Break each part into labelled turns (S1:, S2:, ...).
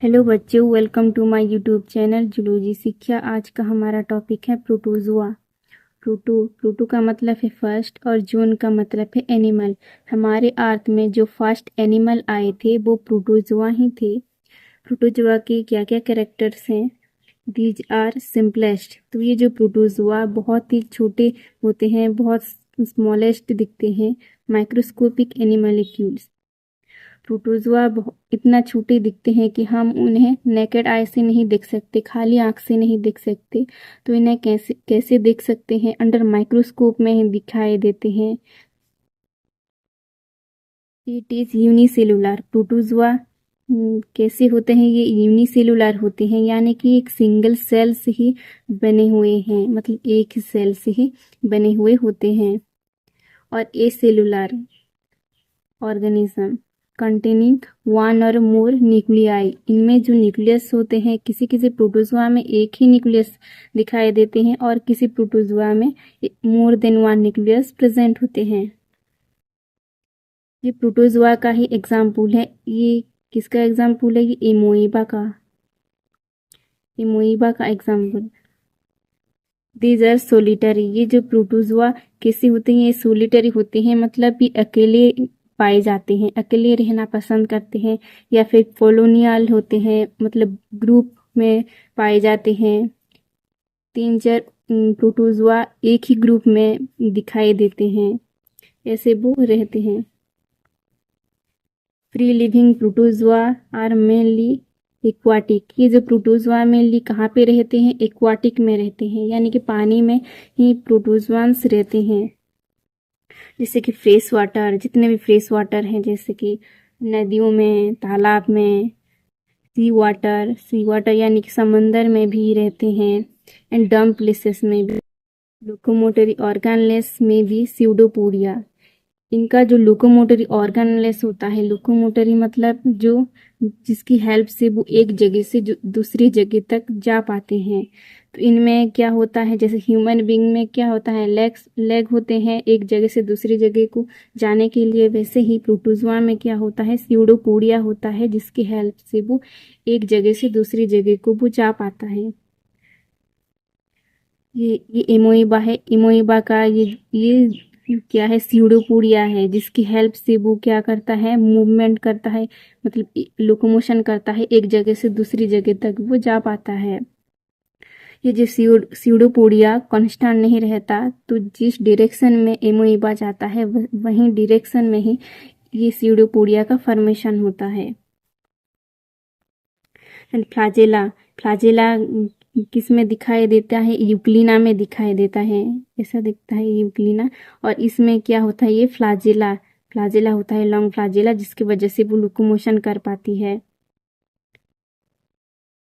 S1: Hello बच्चों, welcome to my YouTube channel zoology Shiksha. आज का हमारा टॉपिक है प्रोटोजोआ। प्रोटो का मतलब है फर्स्ट और जोन का मतलब है एनिमल। हमारे अर्थ में जो फर्स्ट एनिमल आए थे वो प्रोटोजोआ ही थे। प्रोटोजोआ के क्या क्या कैरेक्टर्स हैं? These are simplest. तो ये जो प्रोटोजोआ बहुत ही छोटे होते हैं, बहुत स्मॉलेस्ट दिखते हैं। माइक्रोस्कोपिक एनिमलिक्यूल्स। प्रोटोजोआ इतना छोटे दिखते हैं कि हम उन्हें नेकेड आई से नहीं देख सकते, खाली आंख से नहीं देख सकते। तो इन्हें कैसे कैसे देख सकते हैं? अंडर माइक्रोस्कोप में ही दिखाई देते हैं। It is unicellular. प्रोटोजोआ कैसे होते हैं? ये यूनिसेलुलर होते हैं, यानी कि एक सिंगल सेल से ही बने हुए हैं, मतलब एक ही सेल से ही बने हुए होते हैं। और ए सेलुलर ऑर्गेनिज्म कंटेनिंग वन और मोर न्यूक्लियाई। इनमें जो न्यूक्लियस होते हैं, किसी किसी प्रोटोजोआ में एक ही न्यूक्लियस दिखाई देते हैं और किसी प्रोटोजोआ में more than one nucleus present होते हैं। ये प्रोटोजोआ का ही एग्जाम्पल है। ये किसका एग्जाम्पल है? ये एमोइबा का एग्जाम्पल। These are solitary. ये जो प्रोटोजोआ कैसे होते हैं? ये सोलिटरी होते हैं, मतलब ये अकेले पाए जाते हैं, अकेले रहना पसंद करते हैं। या फिर कॉलोनियल होते हैं, मतलब ग्रुप में पाए जाते हैं। 3-4 प्रोटोजोआ एक ही ग्रुप में दिखाई देते हैं, ऐसे वो रहते हैं। Free living protozoa are mainly aquatic. ये जो प्रोटोजोआ मेनली कहाँ पे रहते हैं? एक्वाटिक में रहते हैं, यानी कि पानी में ही प्रोटोजोआंस रहते हैं। जैसे कि फ्रेश वाटर, जितने भी फ्रेश वाटर हैं, जैसे कि नदियों में, तालाब में। सी वाटर यानी कि समंदर में भी रहते हैं। एंड डम्प प्लेसेस में भी। लोकोमोटरी ऑर्गेनलेस में भी स्यूडोपोडिया। इनका जो लोकोमोटरी ऑर्गेनलेस होता है, लोकोमोटरी मतलब जो जिसकी हेल्प से वो एक जगह से दूसरी जगह तक जा पाते हैं। तो इनमें क्या होता है? जैसे ह्यूमन बीइंग में क्या होता है? लेग होते हैं एक जगह से दूसरी जगह को जाने के लिए, वैसे ही प्रोटोजोआ में क्या होता है? स्यूडोपोडिया होता है, जिसकी हेल्प से वो एक जगह से दूसरी जगह को वो जा पाता है। ये एमोइबा है। एमोइबा का ये क्या है? स्यूडोपोडिया है, जिसकी हेल्प से वो क्या करता है? मूवमेंट करता है, मतलब लोकोमोशन करता है, एक जगह से दूसरी जगह तक वो जा पाता है। ये जो स्यूडोपोडिया कांस्टेंट नहीं रहता, तो जिस डायरेक्शन में एमोइबा जाता है वहीं डायरेक्शन में ही ये स्यूडोपोडिया का फॉर्मेशन होता है। फ्लाजेला। फ्लाजेला किस में दिखाई देता है? यूक्लिना में दिखाई देता है, ऐसा दिखता है यूक्लिना। और इसमें क्या होता है? ये फ्लाजेला फ्लाजेला होता है, लॉन्ग फ्लाजेला, जिसकी वजह से वो लोकोमोशन कर पाती है।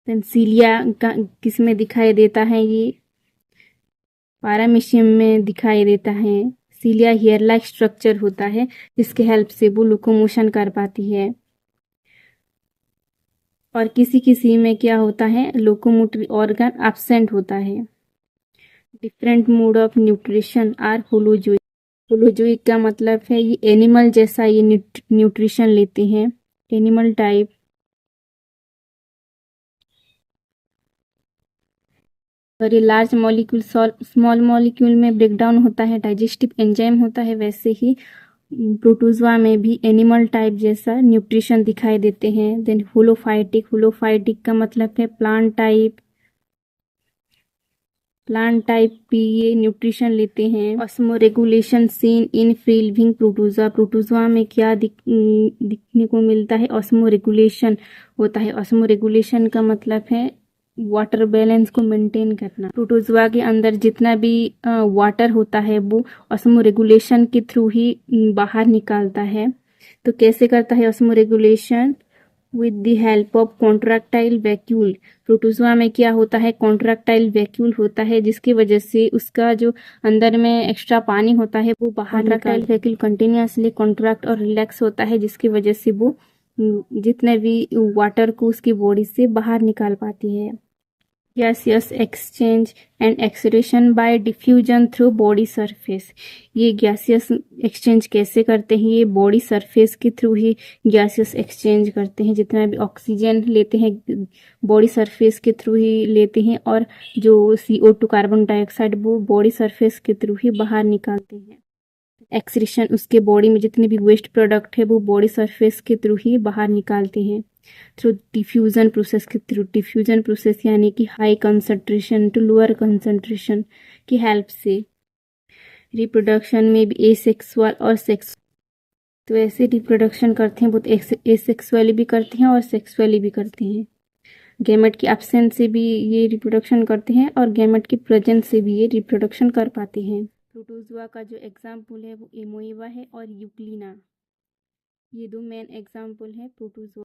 S1: सीलिया का किस में दिखाई देता है? ये पारामीशियम में दिखाई देता है। सीलिया हेयर लाइक स्ट्रक्चर होता है, जिसके हेल्प से वो लोकोमोशन कर पाती है। और किसी किसी में क्या होता है? लोकोमोटरी ऑर्गन एब्सेंट होता है। Different mode of nutrition are holozoic. Holozoic का मतलब है ये एनिमल जैसा ये न्यूट्रिशन लेते हैं, एनिमल टाइप। और ये लार्ज मॉलिक्यूल स्मॉल मॉलिक्यूल में ब्रेकडाउन होता है, डाइजेस्टिव एंजाइम होता है। वैसे ही प्रोटोजोआ में भी एनिमल टाइप जैसा न्यूट्रिशन दिखाई देते हैं। देन होलोफाइटिक का मतलब है प्लांट टाइप भी ये न्यूट्रिशन लेते हैं। Osmo regulation seen in free living protozoa. Protozoa में क्या दिखने को मिलता है? ऑस्मो रेगुलेशन होता है। ऑस्मो रेगुलेशन का मतलब है वाटर बैलेंस को मेंटेन करना। प्रोटोजोआ के अंदर जितना भी वाटर होता है वो ऑस्मो रेगुलेशन के थ्रू ही बाहर निकालता है। तो कैसे करता है osmo regulation? With the help of contractile vacuole. Protozoa में क्या होता है? कॉन्ट्रैक्टाइल वैक्यूल होता है, जिसकी वजह से उसका जो अंदर में एक्स्ट्रा पानी होता है वो बाहर कॉन्ट्रैक्टाइल वैक्यूल कंटिन्यूसली कॉन्ट्रैक्ट और रिलैक्स होता है, जिसकी वजह से वो जितने भी वाटर को उसकी बॉडी से बाहर निकाल पाती है। Gaseous exchange and excretion bye diffusion through body surface. ये गैसियस एक्सचेंज कैसे करते हैं? ये बॉडी सरफेस के थ्रू ही गैसियस एक्सचेंज करते हैं। जितना भी ऑक्सीजन लेते हैं बॉडी सरफेस के थ्रू ही लेते हैं, और जो CO2 कार्बन डाइऑक्साइड वो बॉडी सरफेस के थ्रू ही बाहर निकालते हैं। एक्सक्रीशन, उसके बॉडी में जितने भी वेस्ट प्रोडक्ट है वो बॉडी सरफेस के थ्रू ही बाहर निकालते हैं थ्रू डिफ्यूजन प्रोसेस के थ्रू। डिफ्यूजन प्रोसेस यानी कि high concentration to lower concentration की हेल्प से। रिप्रोडक्शन में भी एसेक्सुअल और सेक्स, तो ऐसे रिप्रोडक्शन करते हैं, बहुत एसेक्सुअली भी करते हैं और सेक्सुअली भी करते हैं। गैमेट की एब्सेंस से भी ये रिप्रोडक्शन करते हैं और गैमेट की प्रेजेंस से भी ये रिप्रोडक्शन कर पाते हैं। प्रोटोजुआ का जो एग्जाम्पल है वो एमोइबा है और यूक्लिना, ये दो मेन एग्जाम्पल है प्रोटोजुआ।